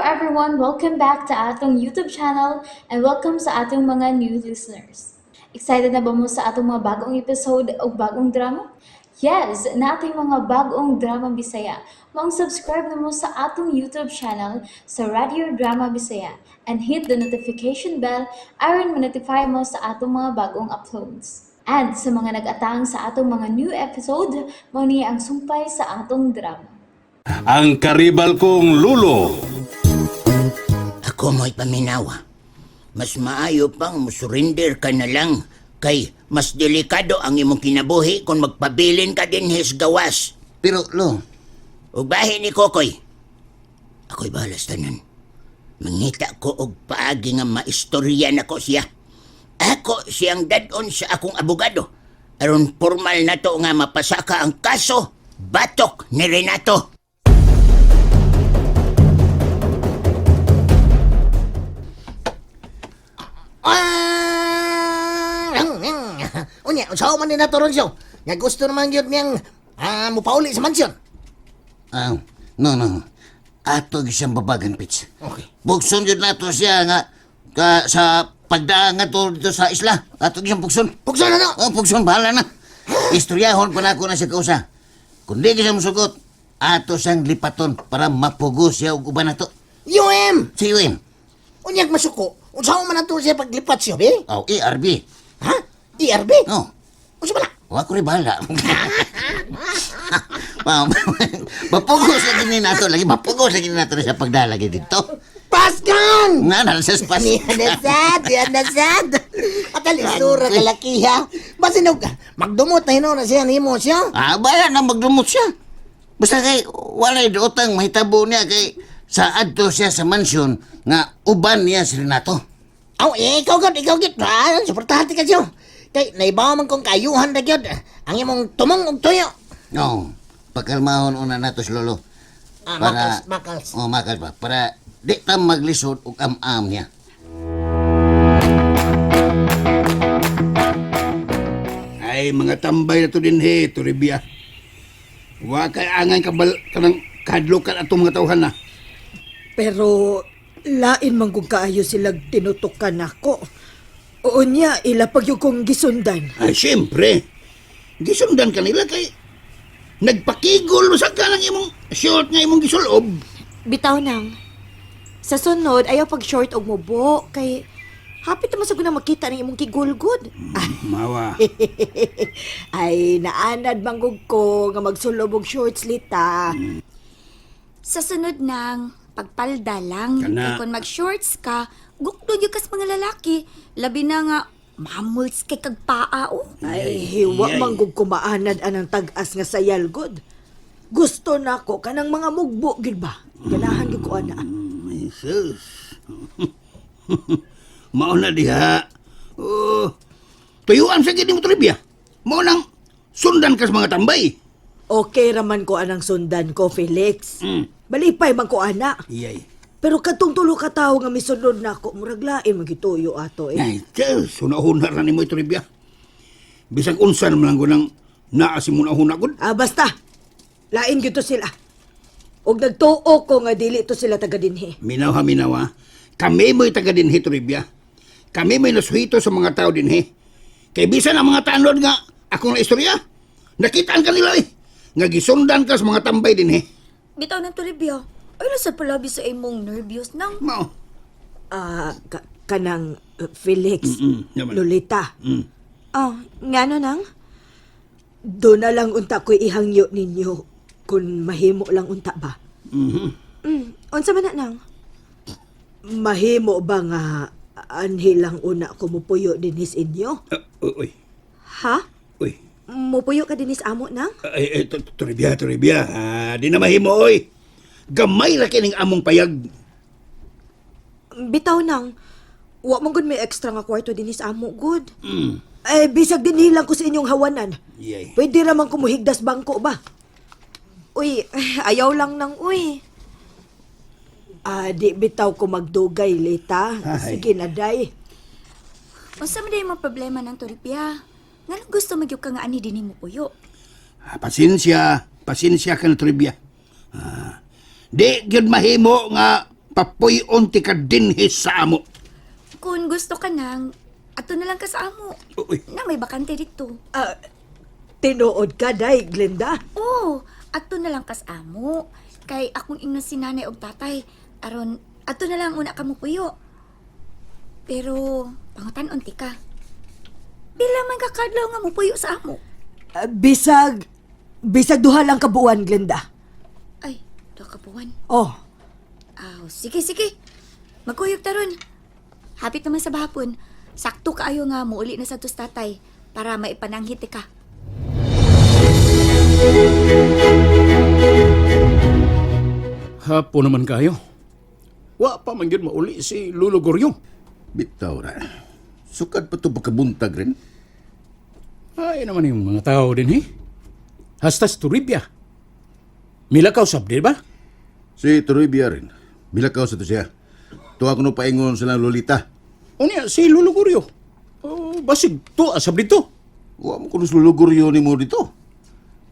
everyone, welcome back to atong YouTube channel and welcome sa atong mga new listeners. Excited na ba mo sa atong mga bagong episode o bagong drama? Yes, na ating mga bagong drama Bisaya. Mag-subscribe na mo sa atong YouTube channel sa Radio Drama Bisaya and hit the notification bell aron ma-notify mo sa atong mga bagong uploads. And sa mga nag-atang sa atong mga new episode, mo niya ang sumpay sa atong drama. Ang karibal kong lulo. Ako mo'y paminawa. Mas maayo pang musurrender ka na lang kay mas delikado ang imong kinabuhi kung magpabilin ka din his gawas. Pero, lo, Ubahin ni Kokoy. Ako'y bahalas tanan. Mangita ko og paagi nga maistorya na ko siya. Ako siyang dadon sa akong abogado. Aron formal na to nga mapasaka ang kaso, batok ni Renato. Unya, usaw man ni nato ron siya. Nga gusto naman yun niyang mupauli sa mansyon. No. Ato siyang babagan, Pitch. Okay. Bukson yun nato siya nga sa pagdaan nga to dito sa isla. Ato siyang bukson. Bukson na no? Oh, bukson, bahala na. Istoryahon pa na ako na siya kausa. Kung di ka siya musugot, ato siyang lipaton para mapugos siya og uban nato. UM! Si Win. Unyag masuko. Usaw man nato siya paglipat siya, be? Oh, ERB. Ha? ERB? Oh, Usa ba na? wa ko rin bahala. Mapugos lagi ni nato. Mapugos lagi ni nato na siya pagdalagi dito. Paskan! Nga, nalasas pa Yan na sad. At alisura kalakiha. Basinog ka. Magdumot na hino na siya, nimo siya. Bala na magdumot siya. Basta kay, walay dootang mahitabo niya kay sa adto siya sa mansyon nga uban niya si Renato. Ikaw gid. Suportahan ka siya. Kay, naibaw man kong kayuhan na gyud. Ang imong tumong og tuyo. No, pagkalmahon una nato si Lolo. Makals. Oh, makal pa. Para di ta maglisod og am-am niya. Ay, mga tambay na to din he, Toribia. Wa kay angan kanang kadlokan atong mga tawhan na. Pero lain man kung kaayo sila tinutukan ako. O niya, ilapag yung kong gisundan. Ay, siyempre. Gisundan ka nila kay nagpakigol sa ka ng imong short nga imong gisulob. Bitaw nang. Sa sunod, ayaw pag short og mubo. Kay, hapit naman sa gunang makita ng imong kigulgod. Mawa. Ay, naanad manggug ko nga magsulob og shorts lita. Sa sunod nang pagpalda lang. Kana. Kay kung mag-shorts ka, gukdo yung kas mga lalaki. Labi na nga, mamuls kay kag paa, oh. Ay, hiwa Yay. manggug ko maanad anang tag-as nga sayal god. Gusto na ko kanang mga mugbo, gid ba? Ganahan gid ko ana. Ay, sus. Mauna diha. Oh, tuyuan sa gini mo, Toribia. Maunang sundan ka sa mga tambay. Okay raman ko anang sundan ko, Felix. Balipay man ko ana. Iyay. Pero katong tulo ka tawo nga misunod na ako, murag lain magituyo ato eh. Ay, Diyos, hunahuna ra ni mo, Toribia. Bisag unsan man lang ko nang naasi mo na hunagod. Basta, lain gito sila. Og nagtuo ko nga dili to sila taga dinhi. Minaw ha, minaw ha. Kami mo'y taga dinhi, Toribia. Kami mo'y nasuhito sa mga tao dinhi. Kay bisan ang mga tanod nga akong istorya. Nakitaan ka nila eh. Nga gisundan ka sa mga tambay dinhi. Bitaw ng Toribio. Ay, nasa palabi sa imong nervyos nang. Mao. Kanang Felix, yaman. Lolita. Nga no nang? Doon na lang unta ko ihangyo ninyo kung mahimo lang unta ba. Unsa man na nang? Mahimo ba nga anhi lang una ko mupuyo dinis inyo? Uy, Ha? uy. Mupuyo ka dinis amo nang? Ay, Toribia. Di na mahimo, oy. Gamay ra kining among payag. Bitaw nang. Wa man gud may extra nga kwarto dinis amo gud. Bisag din hilang ko sa inyong hawanan. Yay. Pwede raman kumuhigdas bangko ba? Uy, ayaw lang nang uy. Di bitaw ko magdugay, Lita. Ay. Sige na, day. Unsa man day mga problema ng Toribia? Nga gusto magyud ka nga ani dinhi mo puyo. Pasensya ka na, Toribia. Di gyud mahimo nga papuyon ti ka dinhi sa amo. Kung gusto ka nang, ato na lang ka sa amo. Uy. Na may bakante dito. Tinuod ka, day, Glenda. Oo, ato na lang ka sa amo. Kay akong ingnon si nanay og tatay. Aron, ato na lang una ka mo puyo. Pero, pangutan unti ka. Pila man kakadlaw nga mo puyo sa amo. Bisag duha lang kabuuan, Glenda. Ay, do ka buwan. Oh, Sige, sige. Magkuyog taron. Hapit naman sa bahapon. Sakto kaayo nga mo uli na sa tus tatay para maipananghit ka. Hapo naman kayo. Wa pa man yun mauli si Lolo Goryo. Bitaw ra. Sukad pa to pagkabuntag rin. Ay naman yung mga tao din Hastas turibya. Milakaw sabdi ba? Si Toribia rin. Bilakaw sa to siya. Tuwa ko no paingon sa lolita. Unya si Lolo Goryo. Basig to sabdi to. Wa mo kuno luluguryo ni mo dito.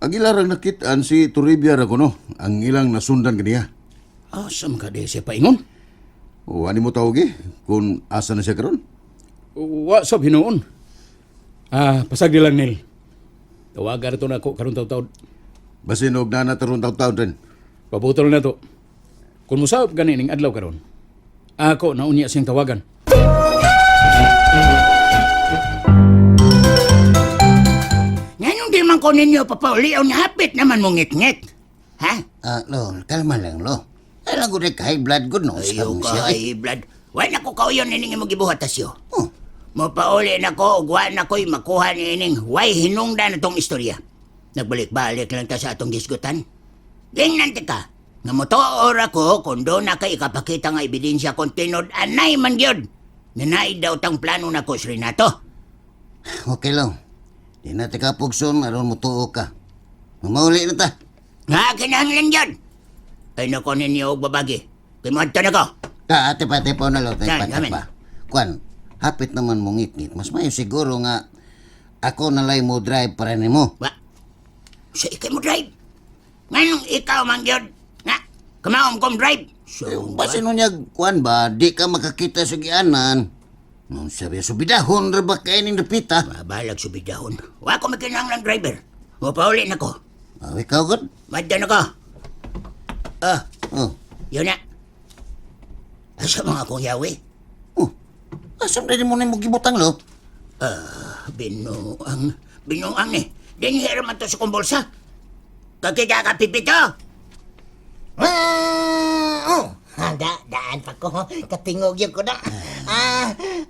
Ang ilarang nakitaan si Toribia ra kuno. Ang ilang nasundan kaniya. Asam ka di siya paingon. O ani mo tawag kung asa na siya karon? Wa sab hinoon. Pasag lang nil. Tawagan ito na ako karon taw-taw. Basin og nana taron taw-taw rin. Pabutol na to. Kung musab gani ning adlaw karon. Ako na unya siyang tawagan. Ngayon di man ko ninyo papauli o hapit naman mong ngit-ngit. Ha? Lo, kalma lang, lo. Alam ko rin high blood good, no? Ayaw Sabong ka, siya, ay blood. Wala ko kauyon nining mo gibuhat asyo. Oh. Mapauli na ko, ug wa na ko'y makuha ni ining way hinungdan atong istorya. Nagbalik-balik lang ta sa atong gisgutan. Gingnan ka, nga motoor ako kung doon na kay ikapakita nga ebidensya kung tinod anay man gyud. Nanay daw tang plano na ko, Sri Nato. Okay lang. Di na tika pugson, aron mo tuo ka. Mamauli na ta. Nga kinahanglan gyud. Ay nako ninyo og babagi. Kay moadto na ko. Ate po na lo, Yan, pati amen. pa. Kwan, hapit naman mo ngit-ngit. Mas mayo siguro nga ako nalay mo drive para ni mo. Wa? Sa ikay mo drive. Nganong ikaw man gyud. Nga, kamaom kong drive. So, Basta nun niya, kwan ba, di ka makakita sa gianan. Nung sabi, subidahon ra ba kayo ning dapita? mabalag subidahon. Wa ko makinahanglan driver. Mapauli na ko. Ikaw good? Madda na ko. Oh. Yun na. Asa mga akong yawi? Asam na mo na mo gibutang lo? Binuang eh. Dinhira man to sa kong bulsa. Kakita ka pipito. Daan pa ko. Katingog yun ko na.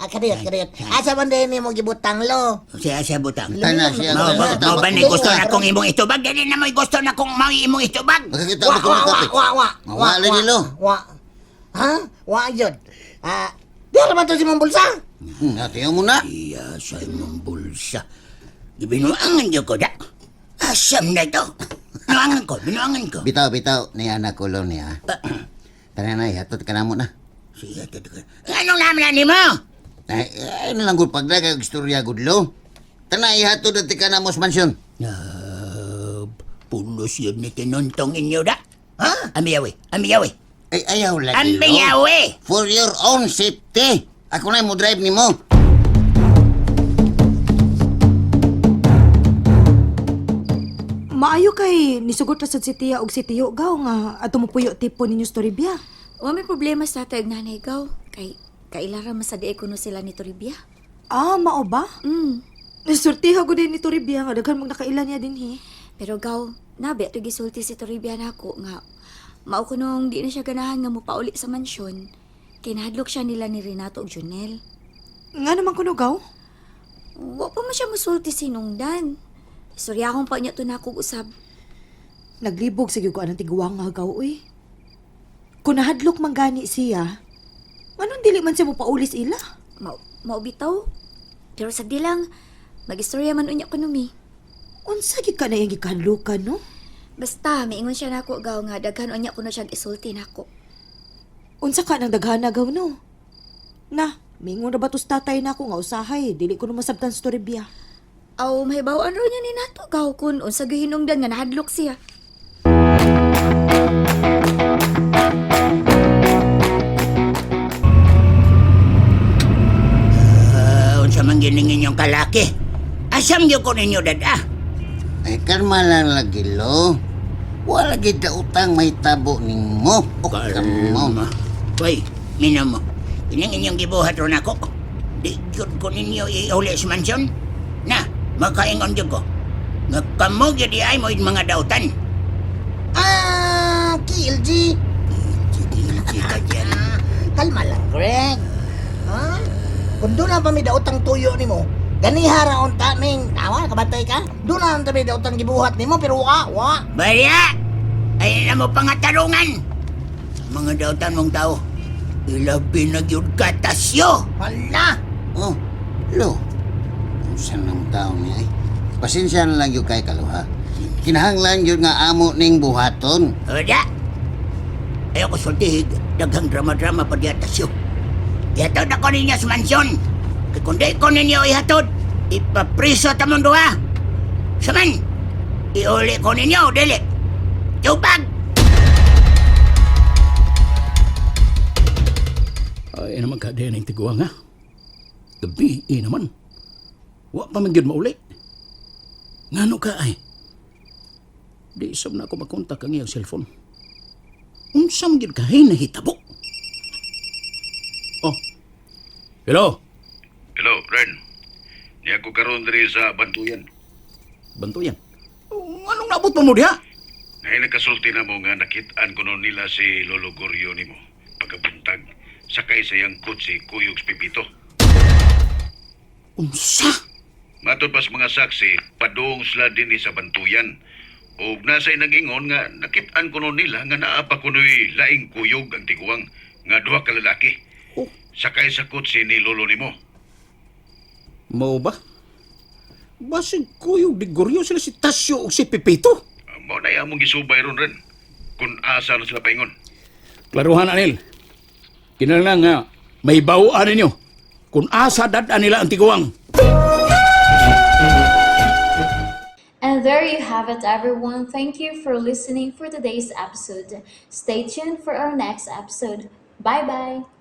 Kadiyot. Asa man din mo gibutang lo? Siya butang. Tana siya. Mau ba ni gusto na kong imong itubag? Dili na mo'y gusto na kong mau imong itubag. Makakita mo ko ng topic. Wala ni lo. Wa yun. Di naman to si mong bulsa. Natiyaw mo na. Iya sa imong bulsa. Binuangan niyo ko da. Asam na ito. Binuangan ko. Bitaw. Ni anak ko lo niya. Tana na, hatot ka na mo na. Siya, anong naman ni mo? Ay, nalang gud pagdaga og istorya gud lo. Tana ihatod at ka na mo sa mansyon. Pulos yun ni tinontong inyo da. Ha? Amiyawi. Ay, ayaw lagi lo. Amiyawi! For your own safety. Ako na mo drive ni mo. Maayo kay nisugot ra sad si Tia og si Tiyo gaw nga ato mo puyo tipo ninyo storybya. Wa may problema sa tatay ug nanay gaw. Kailara man sa di kuno sila ni Toribia. Mao ba? Mm. Nasurtiha ko din ni Toribya nga daghan mag nakailan niya din Pero gaw, nabi ato gisulti si Toribia nako nga mao kunong di na siya ganahan nga mopauli sa mansyon. Kay nahadlok siya nila ni Renato ug Junel. Nga naman kuno gaw? Wa pa man siya mosulti sinungdan. Istoryahon pa niya to nako usab. Naglibog sa ko anang tiguwang nga gaw uy. Kung nahadlok man gani siya, anong dili man siya mo paulis ila? Mao bitaw. Pero sagdi lang, mag-istorya man unya kuno mi. Unsa gid ka na yung gikahadlukan no? Basta miingon siya nako gaw nga daghan unya kuno siya isulti nako. Unsa ka nang daghana gaw no? Na, mingon na ba tos tatay na ako nga usahay, dili ko na masabtan sa storybya. Aw mahibaw-an ro niya ni nato gaw kun unsa gihinungdan nga nahadlok siya. inyong kalaki. Asam niyo ko ninyo dada. Ay, karma lang lagi, lo. Wala gid utang may tabo ning mo. O Kalma. Hoy, minam mo. Inyong gibuhat ron ako. Di yun ko ninyo iuli sa mansyon. Na, makaingon dyan ko. Nga kamo yun ay mo yung mga dautan. KLG. Sige ka dyan. Kalma lang, Greg. Ha? Kung doon na pa may daotang tuyo ni mo, ganihara on ta, ning, nawa, kabatay ka? Doon na ta may daotang gibuhat ni mo, pero wa. Baya! Ay na mo pangatarungan. Mga dautan mong tao. Ilabi na yun katasyo. Hala! Oh, lo. Saan ang tao niya, pasensya na lang yung kay kaluha. Kinahanglan yun nga amo ning buhaton. Oda! Ayoko sultihig. Daghang drama-drama pa diya tasyo. Ihatod ako ninyo sa mansyon. Kaya kung di ko ninyo ihatod, ipapriso tamang duha. Saman, iuli ko ninyo, dili. Tubag! Ay naman ka din ang tiguang ha. Gabi naman. Wa pa man gyud mauli. Ngano ka ay? Di isab na ako makontak ang iyang cellphone. Unsam gyud ka hay nahitabo. Oh. Hello. Hello, Ren. Di ako karon diri sa Bantuyan. Bantuyan. Oh, anong nabot mo diha? Ngayon nagkasulti na mo nga nakitaan ko nun nila si Lolo Goryo ni mo. Pagkabuntag, sakay sa yang kotse Kuyog Pipito. Unsa? Matod pas mga saksi, padung sila din sa Bantuyan. O nasa'y nag-ingon nga nakitaan ko nun nila nga naapa ko no'y laing kuyog ang tiguang nga duha ka lalaki. Oh. Sakay sa kotse ni Lolo ni mo. Mao ba? Basig kuyog di Goryo sila si Tasyo o si Pipito. Mao na among gisubay ron ren. Kung asa na sila paingon. Klaruhan anil. Kinahanglan nga may bawaan ninyo kung asa dadaan nila ang tiguang. And there you have it, everyone. Thank you for listening for today's episode. Stay tuned for our next episode. Bye bye.